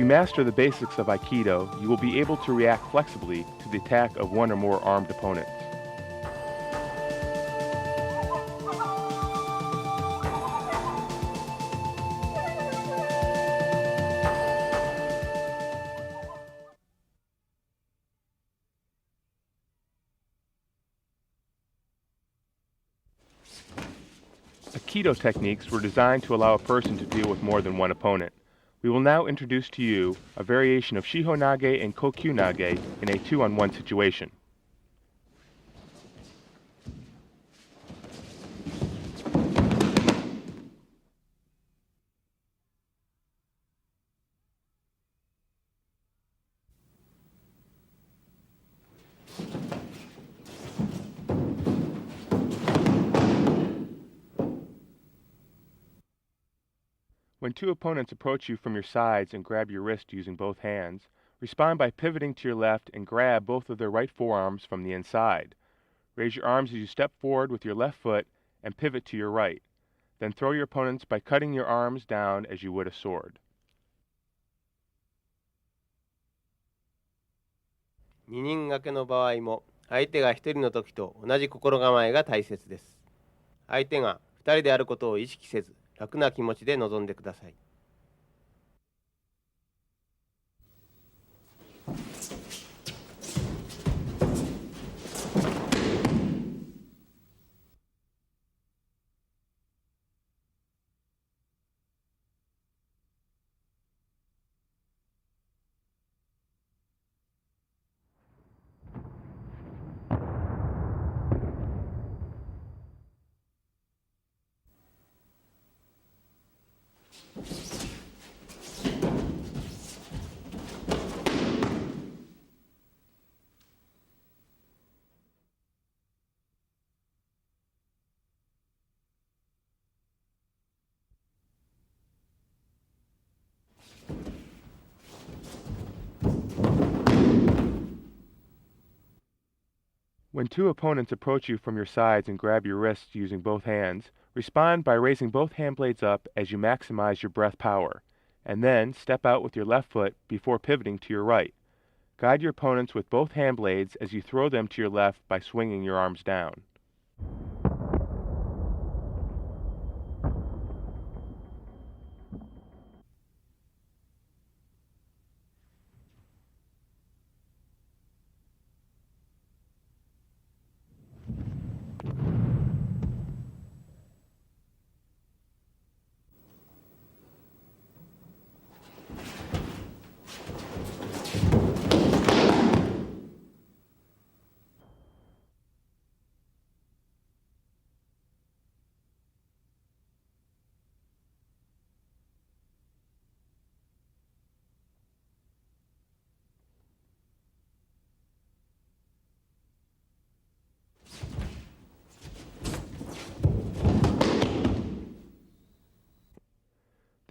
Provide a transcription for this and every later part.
you master the basics of Aikido, you will be able to react flexibly to the attack of one or more armed opponents. Aikido techniques were designed to allow a person to deal with more than one opponent. We will now introduce to you a variation of Shiho Nage and Kokyu Nage in a 2-on-1 situation. When two opponents approach you from your sides and grab your wrist using both hands, respond by pivoting to your left and grab both of their right forearms from the inside. Raise your arms as you step forward with your left foot and pivot to your right. Then throw your opponents by cutting your arms down as you would a sword. 二人掛けの場合も相手が一人の時と同じ心構えが大切です。相手が二人であることを意識せず、楽な気持ちで臨んでください。When two opponents approach you from your sides and grab your wrists using both hands, respond by raising both hand blades up as you maximize your breath power, and then step out with your left foot before pivoting to your right. Guide your opponents with both hand blades as you throw them to your left by swinging your arms down.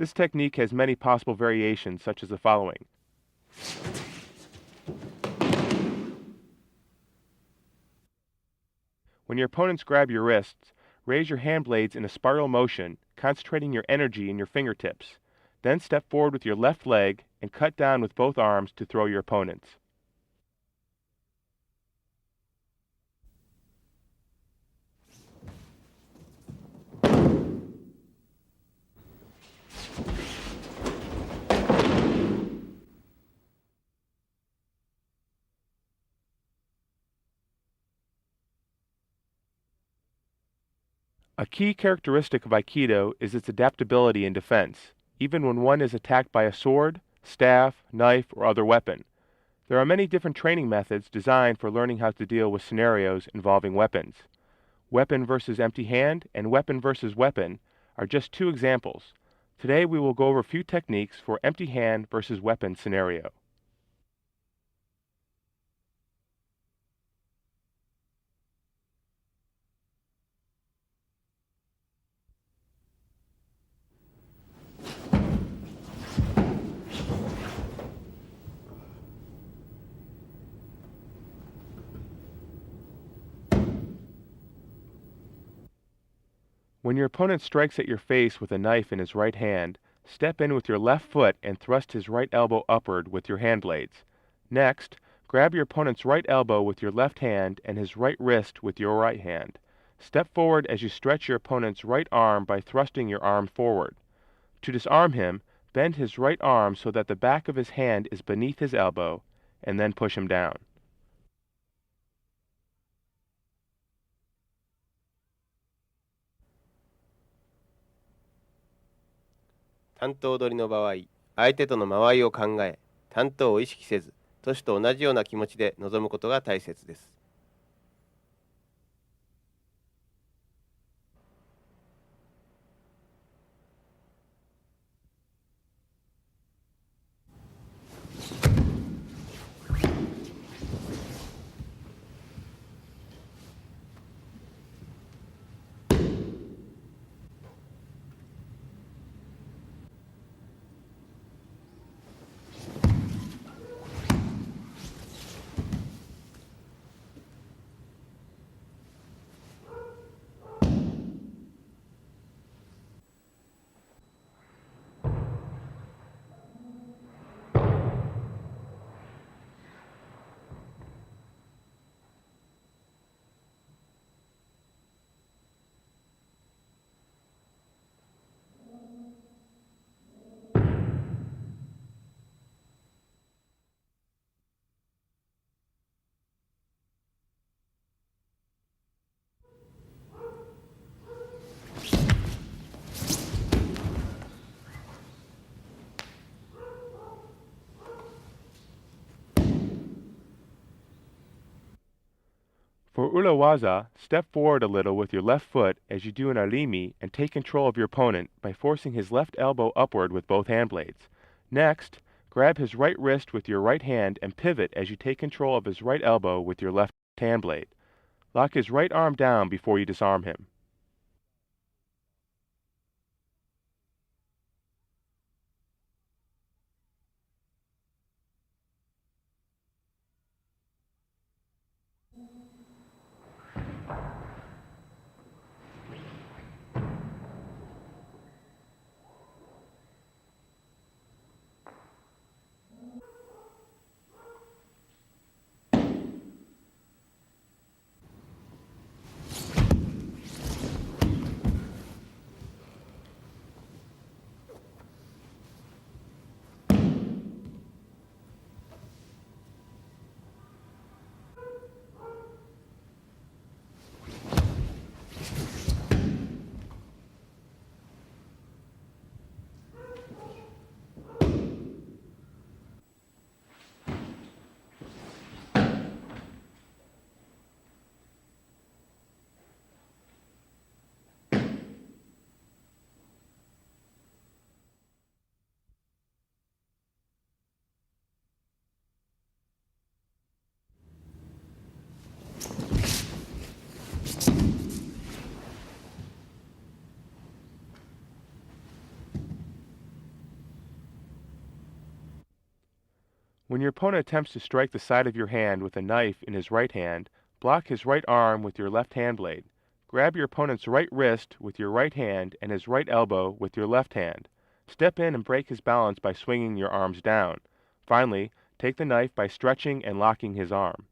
This technique has many possible variations, such as the following. When your opponents grab your wrists, raise your hand blades in a spiral motion, concentrating your energy in your fingertips. Then step forward with your left leg and cut down with both arms to throw your opponents. A key characteristic of Aikido is its adaptability in defense, even when one is attacked by a sword, staff, knife, or other weapon. There are many different training methods designed for learning how to deal with scenarios involving weapons. Weapon versus empty hand and weapon versus weapon are just two examples. Today we will go over a few techniques for empty hand versus weapon scenario. When your opponent strikes at your face with a knife in his right hand, Step in with your left foot and thrust his right elbow upward with your hand blades. Next, grab your opponent's right elbow with your left hand and his right wrist with your right hand. Step forward as you stretch your opponent's right arm by thrusting your arm forward. To disarm him, bend his right arm so that the back of his hand is beneath his elbow, and then push him down. 担当取りの場合、相手との間合いを考え、担当を意識せず、都市と同じような気持ちで臨むことが大切です。For urawaza, step forward a little with your left foot as you do an arimi and take control of your opponent by forcing his left elbow upward with both hand blades. Next, grab his right wrist with your right hand and pivot as you take control of his right elbow with your left hand blade. Lock his right arm down before you disarm him. When your opponent attempts to strike the side of your hand with a knife in his right hand, block his right arm with your left hand blade. Grab your opponent's right wrist with your right hand and his right elbow with your left hand. Step in and break his balance by swinging your arms down. Finally, take the knife by stretching and locking his arm.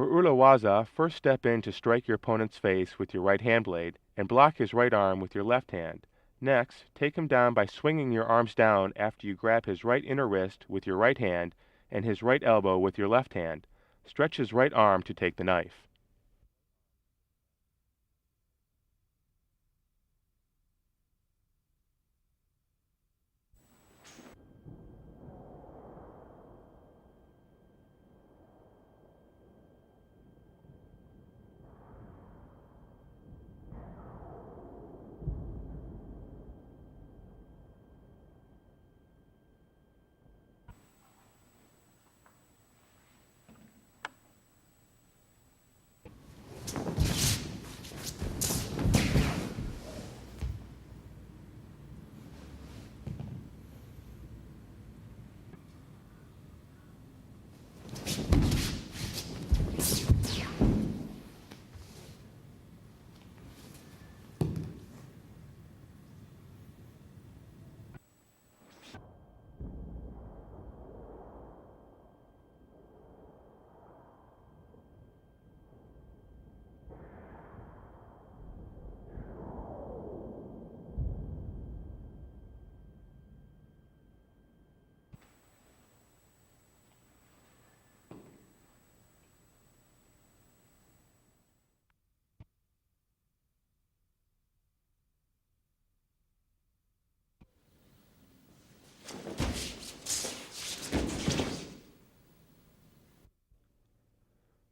For Urawaza, first step in to strike your opponent's face with your right hand blade and block his right arm with your left hand. Next, take him down by swinging your arms down after you grab his right inner wrist with your right hand and his right elbow with your left hand. Stretch his right arm to take the knife.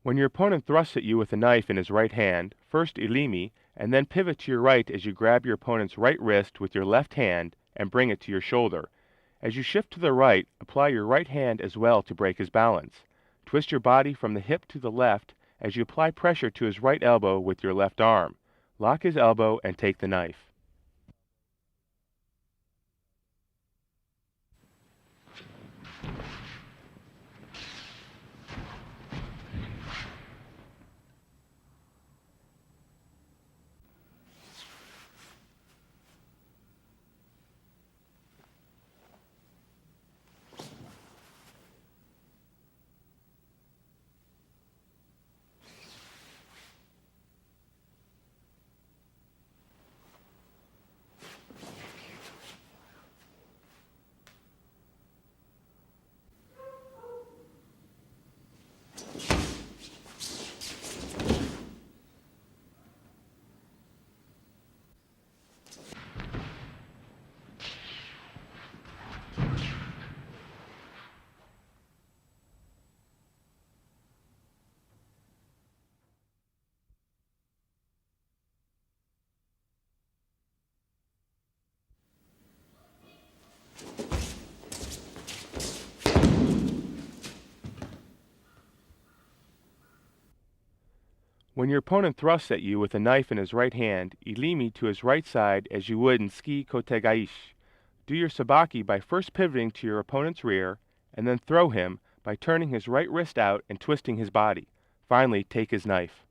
When your opponent thrusts at you with a knife in his right hand, first ilimi, and then pivot to your right as you grab your opponent's right wrist with your left hand and bring it to your shoulder. As you shift to the right, apply your right hand as well to break his balance. Twist your body from the hip to the left as you apply pressure to his right elbow with your left arm. Lock his elbow and take the knife. When your opponent thrusts at you with a knife in his right hand, ilimi to his right side as you would in ski kotegaishi. Do your sabaki by first pivoting to your opponent's rear, and then throw him by turning his right wrist out and twisting his body. Finally, take his knife.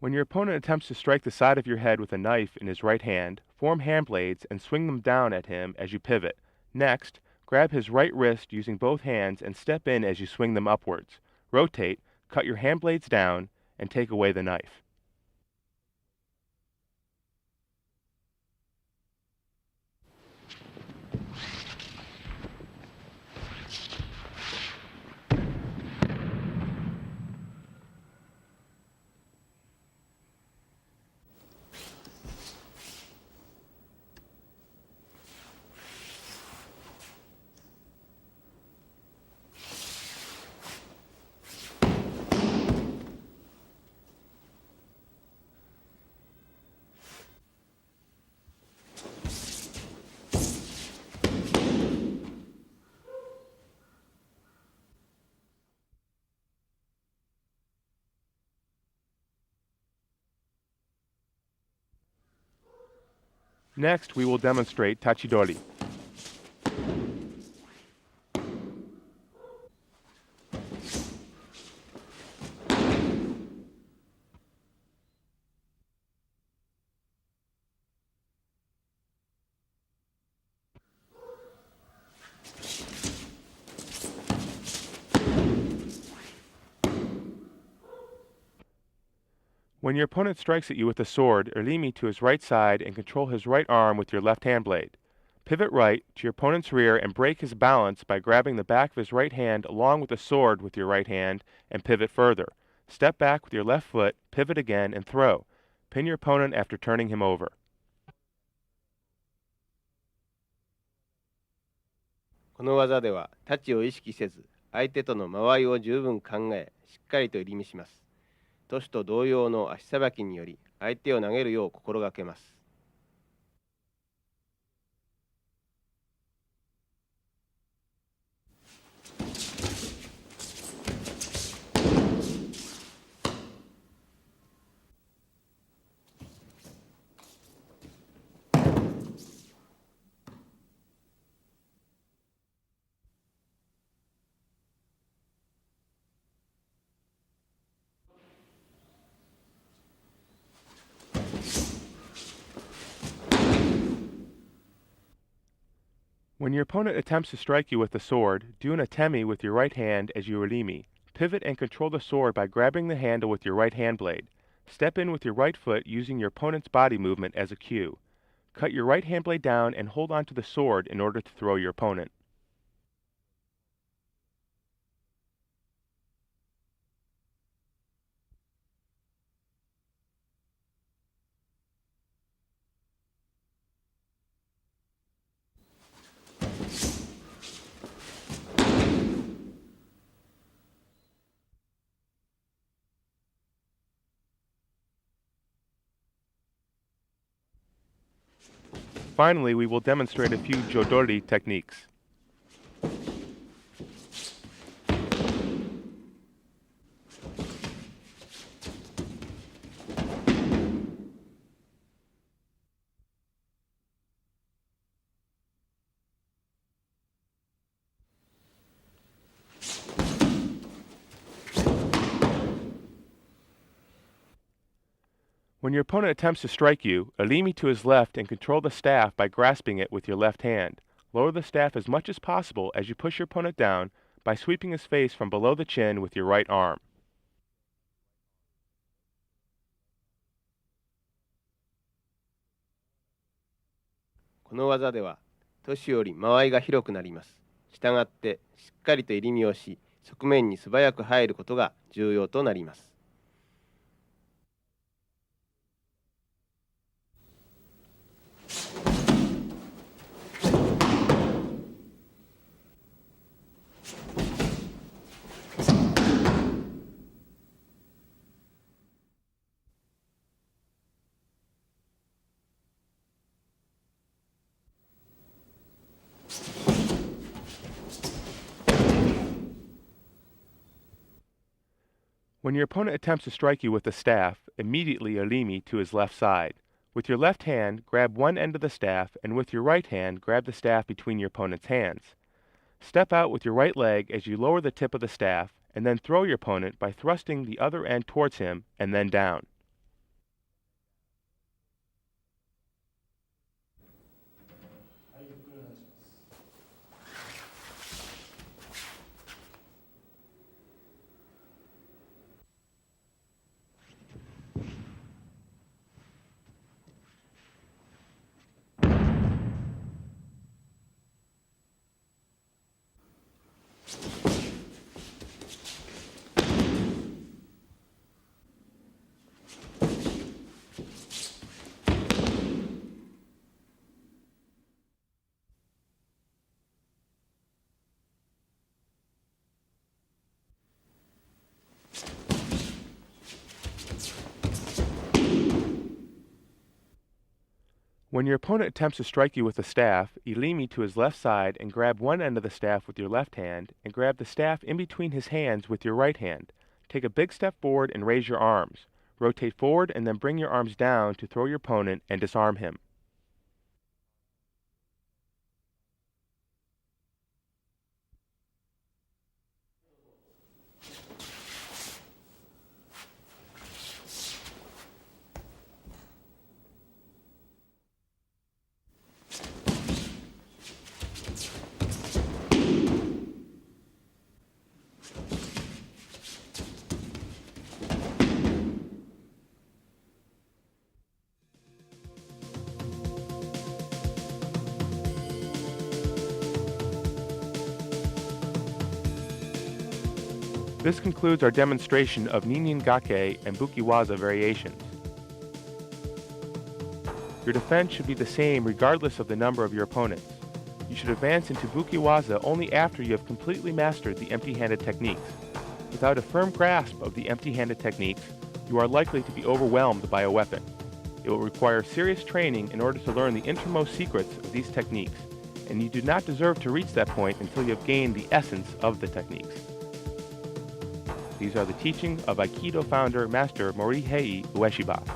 When your opponent attempts to strike the side of your head with a knife in his right hand, form hand blades and swing them down at him as you pivot. Next, grab his right wrist using both hands and step in as you swing them upwards. Rotate, cut your hand blades down, and take away the knife. Next, we will demonstrate tachidori. When your opponent strikes at you with a sword, irimi to his right side and control his right arm with your left hand blade. Pivot right to your opponent's rear and break his balance by grabbing the back of his right hand along with the sword with your right hand and pivot further. Step back with your left foot, pivot again, and throw. Pin your opponent after turning him over. この技ではタッチを意識せず、相手との間合いを十分考え、しっかりと入り身します。トシと同様の足さばきにより、相手を投げるよう心がけます。When your opponent attempts to strike you with a sword, do an atemi with your right hand as you irimi. Pivot and control the sword by grabbing the handle with your right hand blade. Step in with your right foot using your opponent's body movement as a cue. Cut your right hand blade down and hold onto the sword in order to throw your opponent. Finally, we will demonstrate a few jodori techniques. When your opponent attempts to strike you, irimi to his left and control the staff by grasping it with your left hand. Lower the staff as much as possible as you push your opponent down by sweeping his face from below the chin with your right arm. この技では、トシより間合いが広くなります。したがって、しっかりと入り身をし、側面に素早く入ることが重要となります。When your opponent attempts to strike you with a staff, immediately irimi to his left side. With your left hand, grab one end of the staff, and with your right hand, grab the staff between your opponent's hands. Step out with your right leg as you lower the tip of the staff, and then throw your opponent by thrusting the other end towards him and then down. When your opponent attempts to strike you with a staff, irimi to his left side and grab one end of the staff with your left hand and grab the staff in between his hands with your right hand. Take a big step forward and raise your arms. Rotate forward and then bring your arms down to throw your opponent and disarm him. This concludes our demonstration of Ninnin Gake and Bukiwaza variations. Your defense should be the same regardless of the number of your opponents. You should advance into Bukiwaza only after you have completely mastered the empty-handed techniques. Without a firm grasp of the empty-handed techniques, you are likely to be overwhelmed by a weapon. It will require serious training in order to learn the innermost secrets of these techniques, and you do not deserve to reach that point until you have gained the essence of the techniques. These are the teachings of Aikido founder Master Morihei Ueshiba.